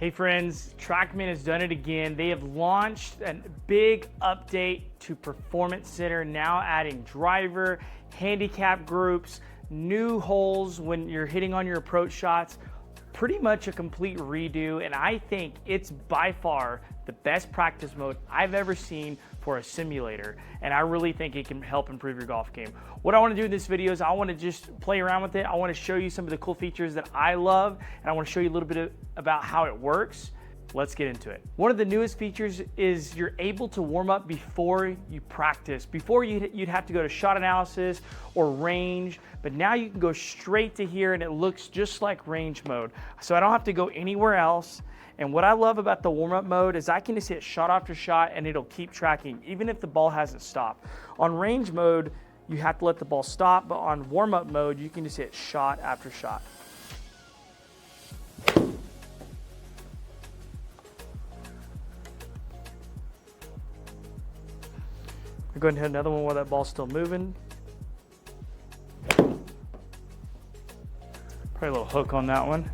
Hey friends, TrackMan has done it again. They have launched a big update to Performance Center, now adding driver, handicap groups, new holes when you're hitting on your approach shots, pretty much a complete redo, and I think it's by far the best practice mode I've ever seen for a simulator, and I really think it can help improve your golf game. What I want to do in this video is I want to just play around with it. I want to show you some of the cool features that I love, and I want to show you a little bit about how it works. Let's get into it. One of the newest features is you're able to warm up before you practice. Before you'd have to go to shot analysis or range, but now you can go straight to here and it looks just like range mode. So I don't have to go anywhere else. And what I love about the warm-up mode is I can just hit shot after shot and it'll keep tracking, even if the ball hasn't stopped. On range mode, you have to let the ball stop, but on warm-up mode, you can just hit shot after shot. We're going to hit another one while that ball's still moving. Probably a little hook on that one.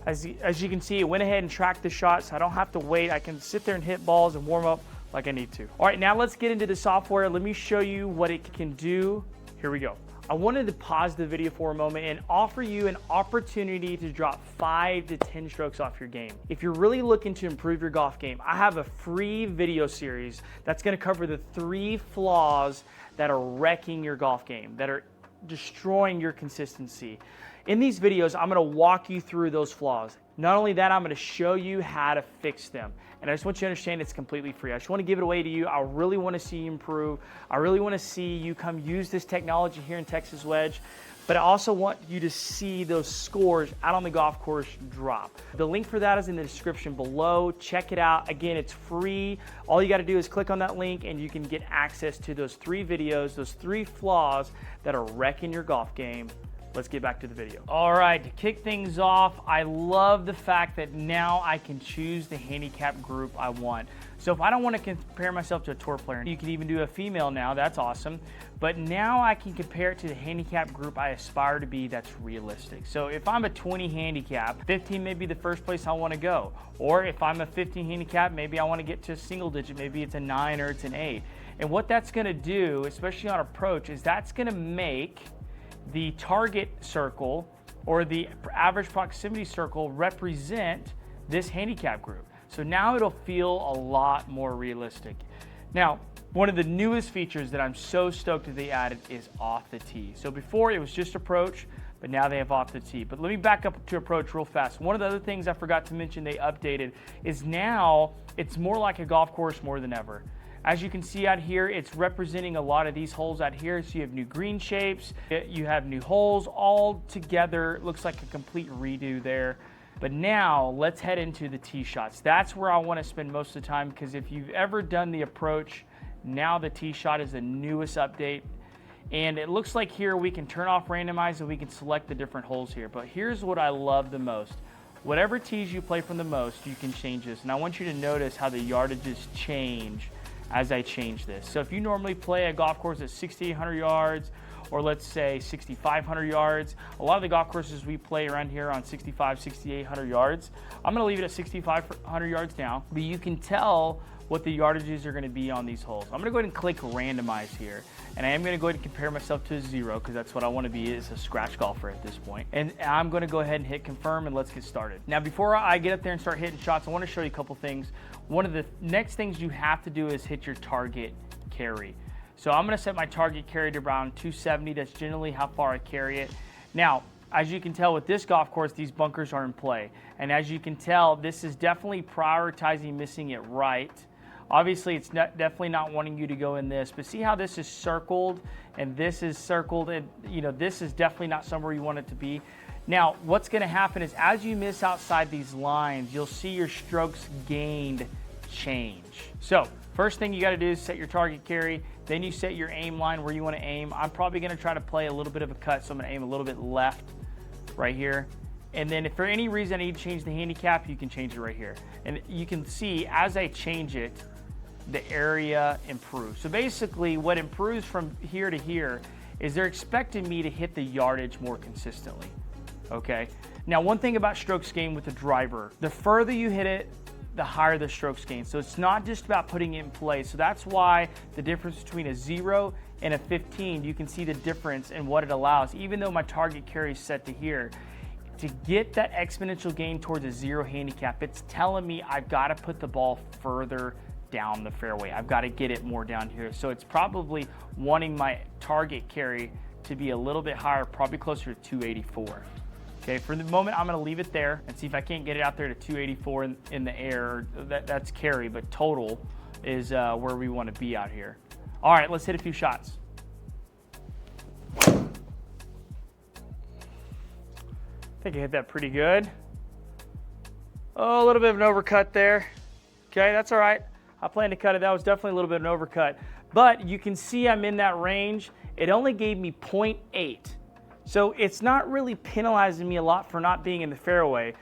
As you can see, it went ahead and tracked the shot, so I don't have to wait. I can sit there and hit balls and warm up like I need to. All right, now let's get into the software. Let me show you what it can do. Here we go. I wanted to pause the video for a moment and offer you an opportunity to drop 5 to 10 strokes off your game. If you're really looking to improve your golf game, I have a free video series that's gonna cover the 3 flaws that are wrecking your golf game, that are destroying your consistency. In these videos, I'm gonna walk you through those flaws. Not only that, I'm gonna show you how to fix them. And I just want you to understand it's completely free. I just wanna give it away to you. I really wanna see you improve. I really wanna see you come use this technology here in Texas Wedge. But I also want you to see those scores out on the golf course drop. The link for that is in the description below. Check it out. Again, it's free. All you gotta do is click on that link and you can get access to those 3 videos, those 3 flaws that are wrecking your golf game. Let's get back to the video. All right, to kick things off, I love the fact that now I can choose the handicap group I want. So if I don't want to compare myself to a tour player, you can even do a female now, that's awesome. But now I can compare it to the handicap group I aspire to be that's realistic. So if I'm a 20 handicap, 15 may be the first place I want to go. Or if I'm a 15 handicap, maybe I want to get to a single digit, maybe it's a 9 or it's an 8. And what that's going to do, especially on approach, is that's going to make the target circle or the average proximity circle represent this handicap group. So now it'll feel a lot more realistic. Now, one of the newest features that I'm so stoked that they added is off the tee. So before it was just approach, but now they have off the tee. But let me back up to approach real fast. One of the other things I forgot to mention they updated is now it's more like a golf course more than ever. As you can see out here, it's representing a lot of these holes out here. So you have new green shapes, you have new holes all together. It looks like a complete redo there. But now let's head into the tee shots. That's where I want to spend most of the time, because if you've ever done the approach, now the tee shot is the newest update. And it looks like here we can turn off randomize and we can select the different holes here. But here's what I love the most. Whatever tees you play from the most, you can change this. And I want you to notice how the yardages change as I change this. So if you normally play a golf course at 6,800 yards, or let's say 6,500 yards, a lot of the golf courses we play around here on 6,500, 6,800 yards. I'm gonna leave it at 6,500 yards now, but you can tell what the yardages are gonna be on these holes. I'm gonna go ahead and click randomize here, and I am gonna go ahead and compare myself to a 0, because that's what I wanna be, is a scratch golfer at this point. And I'm gonna go ahead and hit confirm, and let's get started. Now, before I get up there and start hitting shots, I wanna show you a couple things. One of the next things you have to do is hit your target carry. So I'm gonna set my target carry to around 270. That's generally how far I carry it. Now, as you can tell with this golf course, these bunkers are in play. And as you can tell, this is definitely prioritizing missing it right. Obviously, it's definitely not wanting you to go in this, but see how this is circled and this is circled, and this is definitely not somewhere you want it to be. Now, what's gonna happen is as you miss outside these lines, you'll see your strokes gained change. So first thing you gotta do is set your target carry, then you set your aim line where you wanna aim. I'm probably gonna try to play a little bit of a cut, so I'm gonna aim a little bit left right here. And then if for any reason I need to change the handicap, you can change it right here. And you can see as I change it, the area improves. So basically what improves from here to here is they're expecting me to hit the yardage more consistently. Okay, Now, one thing about strokes gained with the driver, the further you hit it, the higher the strokes gained. So it's not just about putting it in play. So that's why the difference between a 0 and a 15, you can see the difference in what it allows. Even though my target carry is set to here, to get that exponential gain towards a 0 handicap, it's telling me I've got to put the ball further down the fairway. I've got to get it more down here. So it's probably wanting my target carry to be a little bit higher, probably closer to 284. Okay, for the moment, I'm gonna leave it there and see if I can't get it out there to 284 in the air. That's carry, but total is where we wanna be out here. All right, let's hit a few shots. I think I hit that pretty good. Oh, a little bit of an overcut there. Okay, that's all right. I plan to cut it. That was definitely a little bit of an overcut. But you can see I'm in that range. It only gave me 0.8. So it's not really penalizing me a lot for not being in the fairway,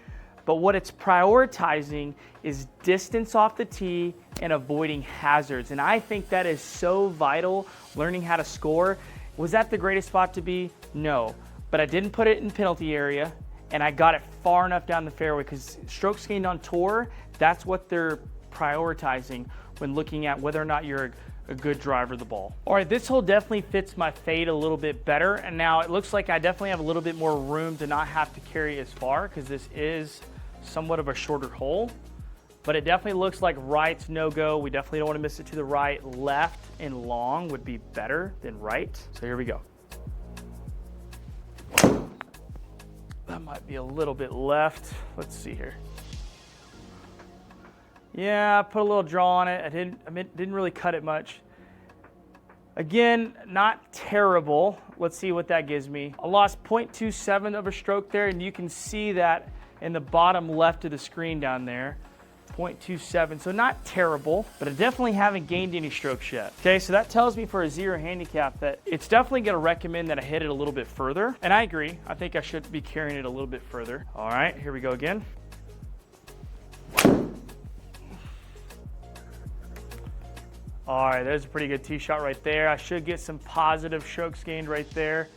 but what it's prioritizing is distance off the tee and avoiding hazards. And I think that is so vital, learning how to score. Was that the greatest spot to be? No, but I didn't put it in penalty area and I got it far enough down the fairway because strokes gained on tour, that's what they're prioritizing when looking at whether or not you're a good driver of the ball. All right, this hole definitely fits my fade a little bit better. And now it looks like I definitely have a little bit more room to not have to carry as far because this is somewhat of a shorter hole. But it definitely looks like right's no-go. We definitely don't want to miss it to the right. Left and long would be better than right. So here we go. That might be a little bit left. Let's see here. Yeah, I put a little draw on it. I didn't really cut it much. Again, not terrible. Let's see what that gives me. I lost 0.27 of a stroke there, and you can see that in the bottom left of the screen down there. 0.27, so not terrible, but I definitely haven't gained any strokes yet. Okay, so that tells me for a 0 handicap that it's definitely gonna recommend that I hit it a little bit further. And I agree, I think I should be carrying it a little bit further. All right, here we go again. All right, there's a pretty good tee shot right there. I should get some positive strokes gained right there.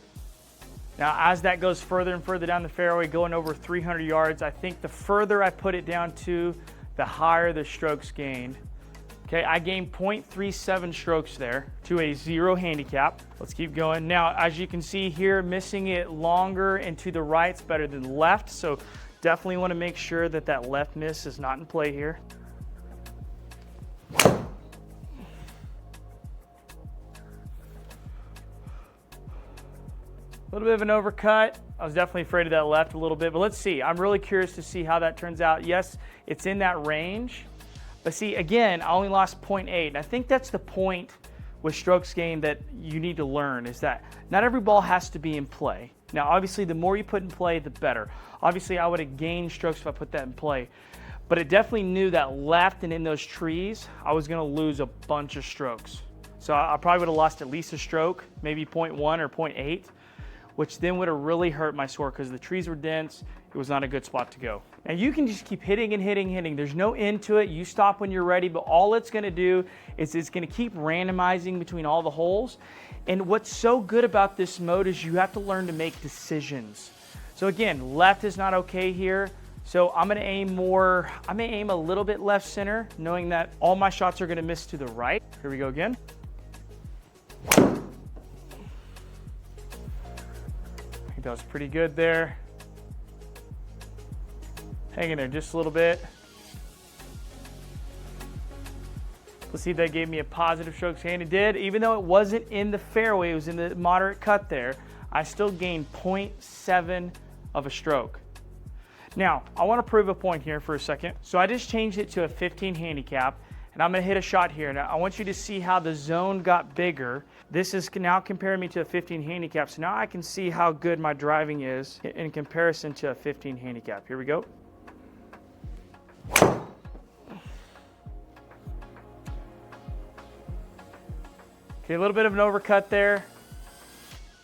Now, as that goes further and further down the fairway, going over 300 yards, I think the further I put it down to, the higher the strokes gained. Okay, I gained 0.37 strokes there to a 0 handicap. Let's keep going. Now, as you can see here, missing it longer and to the right's better than left, so definitely want to make sure that that left miss is not in play here. A little bit of an overcut. I was definitely afraid of that left a little bit, but let's see. I'm really curious to see how that turns out. Yes, it's in that range, but see, again, I only lost 0.8. And I think that's the point with strokes gained that you need to learn, is that not every ball has to be in play. Now, obviously, the more you put in play, the better. Obviously, I would have gained strokes if I put that in play, but it definitely knew that left and in those trees, I was gonna lose a bunch of strokes. So I probably would have lost at least a stroke, maybe 0.1 or 0.8. Which then would have really hurt my score because the trees were dense. It was not a good spot to go. Now you can just keep hitting and hitting, hitting. There's no end to it. You stop when you're ready, but all it's gonna do is it's gonna keep randomizing between all the holes. And what's so good about this mode is you have to learn to make decisions. So again, left is not okay here. So I'm gonna aim more, I may aim a little bit left center, knowing that all my shots are gonna miss to the right. Here we go again. That was pretty good there. Hanging there just a little bit. Let's see if that gave me a positive strokes gain. It did, even though it wasn't in the fairway, it was in the moderate cut there, I still gained 0.7 of a stroke. Now, I want to prove a point here for a second. So I just changed it to a 15 handicap, and I'm gonna hit a shot here. Now, I want you to see how the zone got bigger. This is now comparing me to a 15 handicap. So now I can see how good my driving is in comparison to a 15 handicap. Here we go. Okay, a little bit of an overcut there,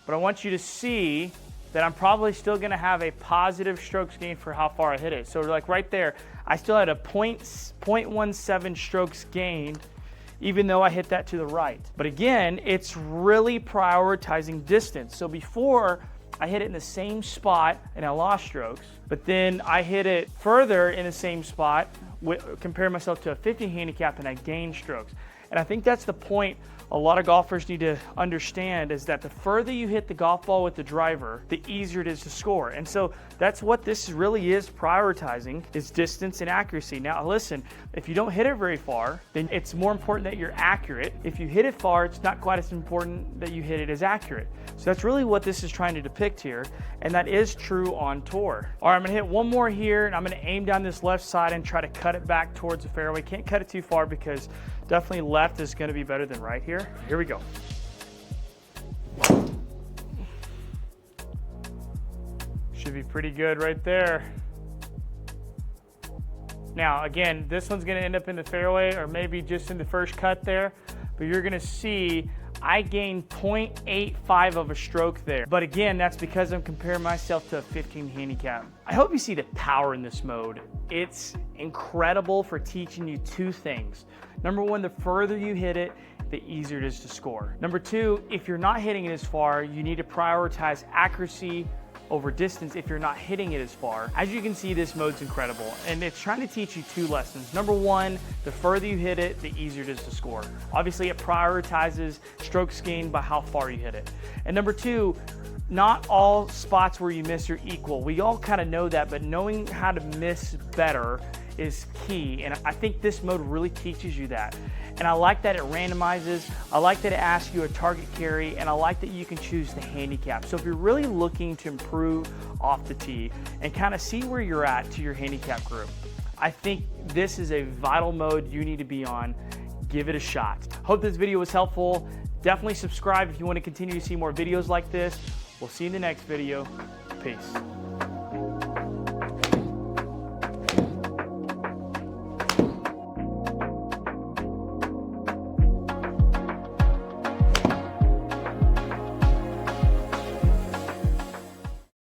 but I want you to see that I'm probably still gonna have a positive strokes gain for how far I hit it. So like right there, I still had a 0.17 strokes gained, even though I hit that to the right. But again, it's really prioritizing distance. So before, I hit it in the same spot and I lost strokes, but then I hit it further in the same spot, compare myself to a 15 handicap, and I gained strokes. And I think that's the point a lot of golfers need to understand, is that the further you hit the golf ball with the driver, the easier it is to score. And so that's what this really is prioritizing, is distance and accuracy. Now listen, if you don't hit it very far, then it's more important that you're accurate. If you hit it far, it's not quite as important that you hit it as accurate. So that's really what this is trying to depict here, and that is true on tour. All right, I'm gonna hit one more here, and I'm gonna aim down this left side and try to cut it back towards the fairway. Can't cut it too far because definitely left is gonna be better than right here. Here we go. Should be pretty good right there. Now, again, this one's gonna end up in the fairway or maybe just in the first cut there, but you're gonna see I gained 0.85 of a stroke there. But again, that's because I'm comparing myself to a 15 handicap. I hope you see the power in this mode. It's incredible for teaching you two things. Number one, the further you hit it, the easier it is to score. Number two, if you're not hitting it as far, you need to prioritize accuracy over distance if you're not hitting it as far. As you can see, this mode's incredible, and it's trying to teach you two lessons. Number one, the further you hit it, the easier it is to score. Obviously, it prioritizes strokes gained by how far you hit it. And number two, not all spots where you miss are equal. We all kind of know that, but knowing how to miss better is key, and I think this mode really teaches you that. And I like that it randomizes, I like that it asks you a target carry, and I like that you can choose the handicap. So if you're really looking to improve off the tee and kind of see where you're at to your handicap group, I think this is a vital mode you need to be on. Give it a shot. Hope this video was helpful. Definitely subscribe if you want to continue to see more videos like this. We'll see you in the next video. Peace.